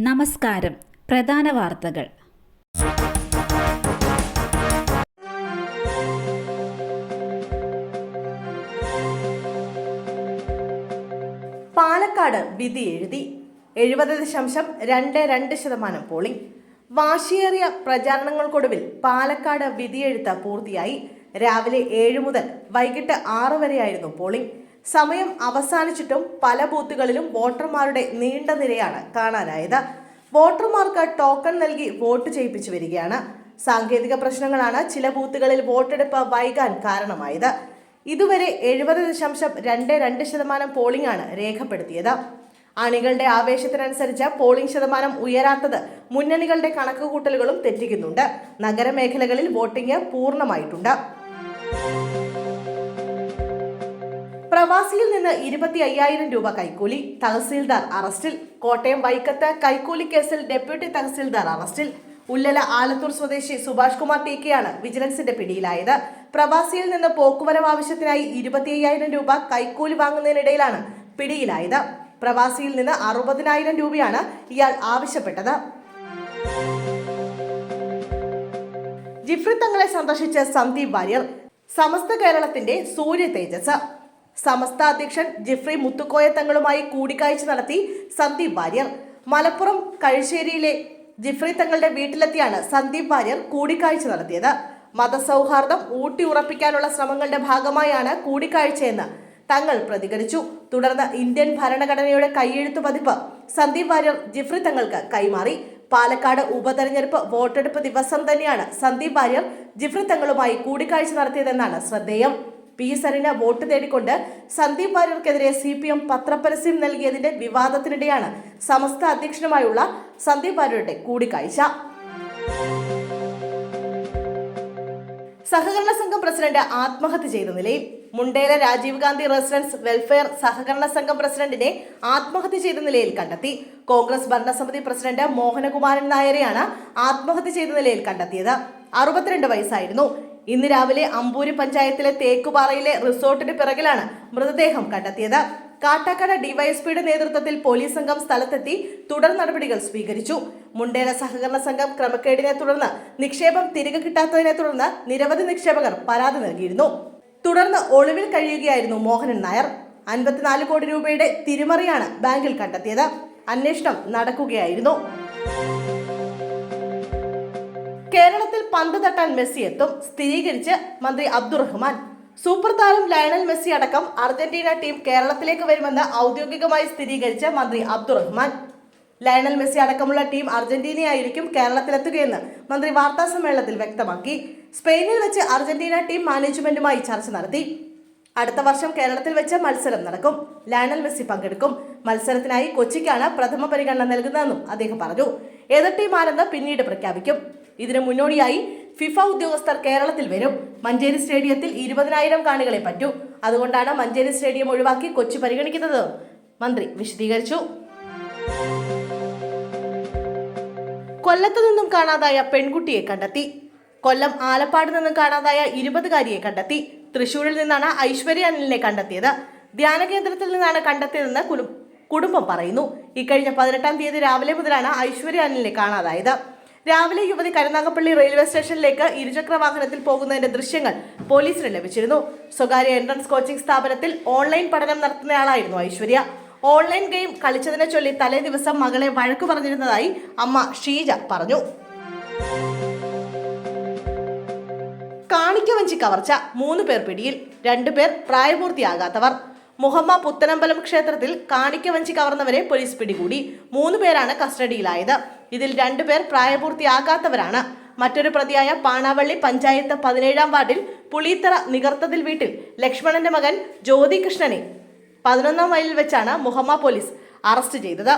നമസ്കാരം. പ്രധാന വാർത്തകൾ. പാലക്കാട് വിധി എഴുതി 70.22% പോളിംഗ്. വാശിയേറിയ പ്രചാരണങ്ങൾക്കൊടുവിൽ പാലക്കാട് വിധിയെഴുത്ത് പൂർത്തിയായി. രാവിലെ 7 മുതൽ വൈകിട്ട് 6 വരെയായിരുന്നു പോളിംഗ്. സമയം അവസാനിച്ചിട്ടും പല ബൂത്തുകളിലും വോട്ടർമാരുടെ നീണ്ട നിരയാണ് കാണാനായത്. വോട്ടർമാർക്ക് ടോക്കൺ നൽകി വോട്ട് ചെയ്യിപ്പിച്ചു വരികയാണ്. സാങ്കേതിക പ്രശ്നങ്ങളാണ് ചില ബൂത്തുകളിൽ വോട്ടെടുപ്പ് വൈകാൻ കാരണമായത്. ഇതുവരെ 70.22% പോളിംഗ് ആണ് രേഖപ്പെടുത്തിയത്. അണികളുടെ ആവേശത്തിനനുസരിച്ച് പോളിംഗ് ശതമാനം ഉയരാത്തത് മുന്നണികളുടെ കണക്കുകൂട്ടലുകളും തെറ്റിക്കുന്നുണ്ട്. നഗരമേഖലകളിൽ വോട്ടിംഗ് പൂർണ്ണമായിട്ടുണ്ട്. പ്രവാസിയിൽ നിന്ന് 25,000 രൂപ കൈക്കൂലി. തഹസിൽദാർ അറസ്റ്റിൽ. കോട്ടയം വൈക്കത്ത് കൈക്കൂലി കേസിൽ ഡെപ്യൂട്ടി തഹസിൽദാർ അറസ്റ്റിൽ. ഉല്ലല ആലത്തൂർ സ്വദേശി സുഭാഷ് കുമാർ ടിക്കെയാണ് വിജിലൻസിന്റെ പിടിയിലായത്. പ്രവാസിയിൽ നിന്ന് പോക്കുവരവ് ആവശ്യത്തിനായി 25,000 രൂപ കൈക്കൂലി വാങ്ങുന്നതിനിടയിലാണ് പിടിയിലായത്. പ്രവാസിയിൽ നിന്ന് 60,000 രൂപയാണ് ഇയാൾ ആവശ്യപ്പെട്ടത്. ജിഫ്രി തങ്ങളെ സന്ദർശിച്ച സന്ദീപ് വാര്യർ. സമസ്ത കേരളത്തിന്റെ സൂര്യ തേജസ്. സമസ്ത അധ്യക്ഷൻ ജിഫ്രി മുത്തുക്കോയ തങ്ങളുമായി കൂടിക്കാഴ്ച നടത്തി സന്ദീപ് വാര്യർ. മലപ്പുറം കഴിശ്ശേരിയിലെ ജിഫ്രി തങ്ങളുടെ വീട്ടിലെത്തിയാണ് സന്ദീപ് വാര്യർ കൂടിക്കാഴ്ച നടത്തിയത്. മതസൗഹാർദ്ദം ഊട്ടിയുറപ്പിക്കാനുള്ള ശ്രമങ്ങളുടെ ഭാഗമായാണ് കൂടിക്കാഴ്ചയെന്ന് തങ്ങൾ പ്രതികരിച്ചു. തുടർന്ന് ഇന്ത്യൻ ഭരണഘടനയുടെ കൈയെഴുത്തു പതിപ്പ് സന്ദീപ് വാര്യർ ജിഫ്രി തങ്ങൾക്ക് കൈമാറി. പാലക്കാട് ഉപതെരഞ്ഞെടുപ്പ് വോട്ടെടുപ്പ് ദിവസം തന്നെയാണ് സന്ദീപ് വാര്യർ ജിഫ്രി തങ്ങളുമായി കൂടിക്കാഴ്ച നടത്തിയതെന്നാണ് ശ്രദ്ധേയം. പി സരിന് വോട്ട് തേടിക്കൊണ്ട് സന്ദീപ് വാര്യർക്കെതിരെ CPM പത്രപരസ്യം നൽകിയതിന്റെ വിവാദത്തിനിടെയാണ് സമസ്ത അധ്യക്ഷനുമായുള്ള സന്ദീപ് വാര്യരുടെ കൂടിക്കാഴ്ച. സഹകരണ സംഘം പ്രസിഡന്റ് ആത്മഹത്യ ചെയ്ത നിലയിൽ. മുണ്ടേല രാജീവ് ഗാന്ധി റെസിഡൻസ് വെൽഫെയർ സഹകരണ സംഘം പ്രസിഡന്റിനെ ആത്മഹത്യ ചെയ്ത നിലയിൽ കണ്ടെത്തി. കോൺഗ്രസ് ഭരണസമിതി പ്രസിഡന്റ് മോഹനകുമാരൻ നായരെയാണ് ആത്മഹത്യ ചെയ്ത നിലയിൽ കണ്ടെത്തിയത്. 62 വയസ്സായിരുന്നു. ഇന്ന് രാവിലെ അമ്പൂരി പഞ്ചായത്തിലെ തേക്കുപാറയിലെ റിസോർട്ടിന് പിറകിലാണ് മൃതദേഹം കണ്ടെത്തിയത്. കാട്ടാക്കട ഡിവൈഎസ്പിയുടെ നേതൃത്വത്തിൽ പോലീസ് സംഘം സ്ഥലത്തെത്തി തുടർ നടപടികൾ സ്വീകരിച്ചു. മുണ്ടേല സഹകരണ സംഘം ക്രമക്കേടിനെ തുടർന്ന് നിക്ഷേപം തിരികെ കിട്ടാത്തതിനെ തുടർന്ന് നിരവധി നിക്ഷേപകർ പരാതി നൽകിയിരുന്നു. തുടർന്ന് ഒളിവിൽ കഴിയുകയായിരുന്നു മോഹനൻ നായർ. 54 കോടി രൂപയുടെ തിരിമറിയാണ് ബാങ്കിൽ കണ്ടെത്തിയത്. അന്വേഷണം നടക്കുകയായിരുന്നു. കേരളത്തിൽ പന്ത് തട്ടാൻ മെസ്സി എത്തും, സ്ഥിരീകരിച്ച് മന്ത്രി അബ്ദുറഹ്മാൻ. സൂപ്പർ താരം ലയണൽ മെസ്സി അടക്കം അർജന്റീന ടീം കേരളത്തിലേക്ക് വരുമെന്ന് ഔദ്യോഗികമായി സ്ഥിരീകരിച്ച മന്ത്രി അബ്ദുറഹ്മാൻ. ലയണൽ മെസ്സി അടക്കമുള്ള ടീം അർജന്റീനയായിരിക്കും കേരളത്തിലെത്തുകയെന്ന് മന്ത്രി വാർത്താ സമ്മേളനത്തിൽ വ്യക്തമാക്കി. സ്പെയിനിൽ വെച്ച് അർജന്റീന ടീം മാനേജ്മെന്റുമായി ചർച്ച നടത്തി. അടുത്ത വർഷം കേരളത്തിൽ വെച്ച് മത്സരം നടക്കും. ലയണൽ മെസ്സി പങ്കെടുക്കും. മത്സരത്തിനായി കൊച്ചിക്കാണ് പ്രഥമ പരിഗണന നൽകുന്നതെന്നും അദ്ദേഹം പറഞ്ഞു. ഏത് ടീം ആരെന്ന് പിന്നീട് പ്രഖ്യാപിക്കും. ഇതിനു മുന്നോടിയായി ഫിഫ ഉദ്യോഗസ്ഥർ കേരളത്തിൽ വരും. മഞ്ചേരി സ്റ്റേഡിയത്തിൽ 20,000 കാണികളെ പറ്റൂ. അതുകൊണ്ടാണ് മഞ്ചേരി സ്റ്റേഡിയം ഒഴിവാക്കി കൊച്ചി പരിഗണിക്കുന്നത് മന്ത്രി വിശദീകരിച്ചു. കൊല്ലത്തു നിന്നും കാണാതായ പെൺകുട്ടിയെ കണ്ടെത്തി. കൊല്ലം ആലപ്പാട് നിന്നും കാണാതായ 20-കാരിയെ കണ്ടെത്തി. തൃശൂരിൽ നിന്നാണ് ഐശ്വര്യ അനിലിനെ കണ്ടെത്തിയത്. ധ്യാന കേന്ദ്രത്തിൽ നിന്നാണ് കണ്ടെത്തിയതെന്ന് കുടുംബം പറയുന്നു. ഇക്കഴിഞ്ഞ 18-ാം തീയതി രാവിലെ മുതലാണ് ഐശ്വര്യ അനിലിനെ കാണാതായത്. രാവിലെ യുവതി കരുനാഗപ്പള്ളി റെയിൽവേ സ്റ്റേഷനിലേക്ക് ഇരുചക്ര വാഹനത്തിൽ പോകുന്നതിന്റെ ദൃശ്യങ്ങൾ പോലീസിന് ലഭിച്ചിരുന്നു. സ്വകാര്യ എൻട്രൻസ് കോച്ചിംഗ് സ്ഥാപനത്തിൽ ഓൺലൈൻ പഠനം നടത്തുന്നയാളായിരുന്നു ഐശ്വര്യ. ഓൺലൈൻ ഗെയിം കളിച്ചതിനെ ചൊല്ലി തലേ ദിവസം മകളെ വഴക്കു പറഞ്ഞിരുന്നതായി അമ്മ ഷീജ പറഞ്ഞു. കാണിക്കവഞ്ചി കവർച്ച. 3 പേർ പിടിയിൽ. 2 പേർ പ്രായപൂർത്തിയാകാത്തവർ. മുഹമ്മ പുത്തനമ്പലം ക്ഷേത്രത്തിൽ കാണിക്കവഞ്ചി കവർന്നവരെ പോലീസ് പിടികൂടി. 3 പേരാണ് കസ്റ്റഡിയിലായത്. ഇതിൽ 2 പേർ പ്രായപൂർത്തിയാകാത്തവരാണ്. മറ്റൊരു പ്രതിയായ പാണാവള്ളി പഞ്ചായത്ത് 17-ാം വാർഡിൽ പുളിത്തറ നികർത്തതിൽ വീട്ടിൽ ലക്ഷ്മണന്റെ മകൻ ജ്യോതി കൃഷ്ണനെ 11-ാം മൈലിൽ വെച്ചാണ് മുഹമ്മ പോലീസ് അറസ്റ്റ് ചെയ്തത്.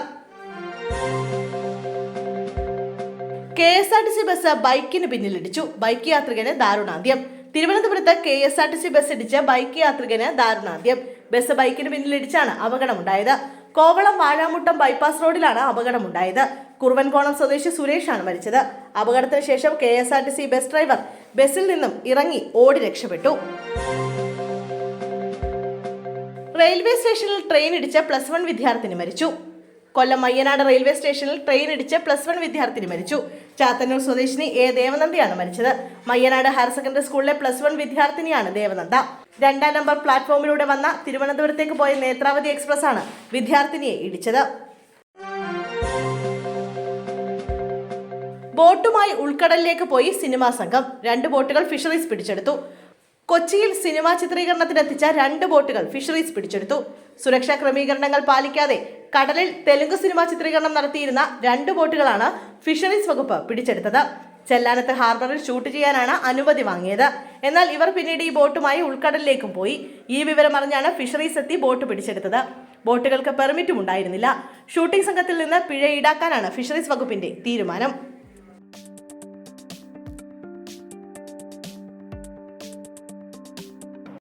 KSRTC ബസ് ബൈക്കിന് പിന്നിലിടിച്ചു. ബൈക്ക് യാത്രികന് ദാരുണാന്ത്യം. തിരുവനന്തപുരത്ത് KSRTC ബസ് ഇടിച്ച് ബൈക്ക് യാത്രികന് ദാരുണാന്ത്യം. ബസ് ബൈക്കിന് പിന്നിലിടിച്ചാണ് അപകടമുണ്ടായത്. കോവളം വാഴാമുട്ടം ബൈപ്പാസ് റോഡിലാണ് അപകടമുണ്ടായത്. കുറുവൻകോണം സ്വദേശി സുരേഷാണ് മരിച്ചത്. അപകടത്തിന് ശേഷം KSRTC ബസ് ഡ്രൈവർ ബസ്സിൽ നിന്നും ഇറങ്ങി ഓടി രക്ഷപ്പെട്ടു. റെയിൽവേ സ്റ്റേഷനിൽ ട്രെയിൻ ഇടിച്ച് +1 വിദ്യാർത്ഥിനി മരിച്ചു. കൊല്ലം മയ്യനാട് റെയിൽവേ സ്റ്റേഷനിൽ ട്രെയിൻ ഇടിച്ച് +1 വിദ്യാർത്ഥിനി മരിച്ചു. ചാത്തന്നൂർ സ്വദേശിനി എ ദേവനന്ദയാണ് മരിച്ചത്. മയ്യനാട് ഹയർ സെക്കൻഡറി സ്കൂളിലെ +1 വിദ്യാർത്ഥിനിയാണ് ദേവനന്ദ. 2-ാം നമ്പർ പ്ലാറ്റ്ഫോമിലൂടെ വന്ന തിരുവനന്തപുരത്തേക്ക് പോയ നേത്രാവതി എക്സ്പ്രസ് ആണ് വിദ്യാർത്ഥിനിയെ ഇടിച്ചത്. ബോട്ടുമായി ഉൾക്കടലിലേക്ക് പോയി സിനിമാ സംഘം. 2 ബോട്ടുകൾ ഫിഷറീസ് പിടിച്ചെടുത്തു. കൊച്ചിയിൽ സിനിമാ ചിത്രീകരണത്തിനെത്തിച്ച 2 ബോട്ടുകൾ ഫിഷറീസ് പിടിച്ചെടുത്തു. സുരക്ഷാ ക്രമീകരണങ്ങൾ പാലിക്കാതെ കടലിൽ തെലുങ്ക് സിനിമാ ചിത്രീകരണം നടത്തിയിരുന്ന 2 ബോട്ടുകളാണ് ഫിഷറീസ് വകുപ്പ് പിടിച്ചെടുത്തത്. ചെല്ലാനത്ത് ഹാർബറിൽ ഷൂട്ട് ചെയ്യാനാണ് അനുമതി വാങ്ങിയത്. എന്നാൽ ഇവർ പിന്നീട് ഈ ബോട്ടുമായി ഉൾക്കടലിലേക്കും പോയി. ഈ വിവരം അറിഞ്ഞാണ് ഫിഷറീസ് എത്തി ബോട്ട് പിടിച്ചെടുത്തത്. ബോട്ടുകൾക്ക് പെർമിറ്റും ഉണ്ടായിരുന്നില്ല. ഷൂട്ടിംഗ് സംഘത്തിൽ നിന്ന് പിഴ ഈടാക്കാനാണ് ഫിഷറീസ് വകുപ്പിന്റെ തീരുമാനം.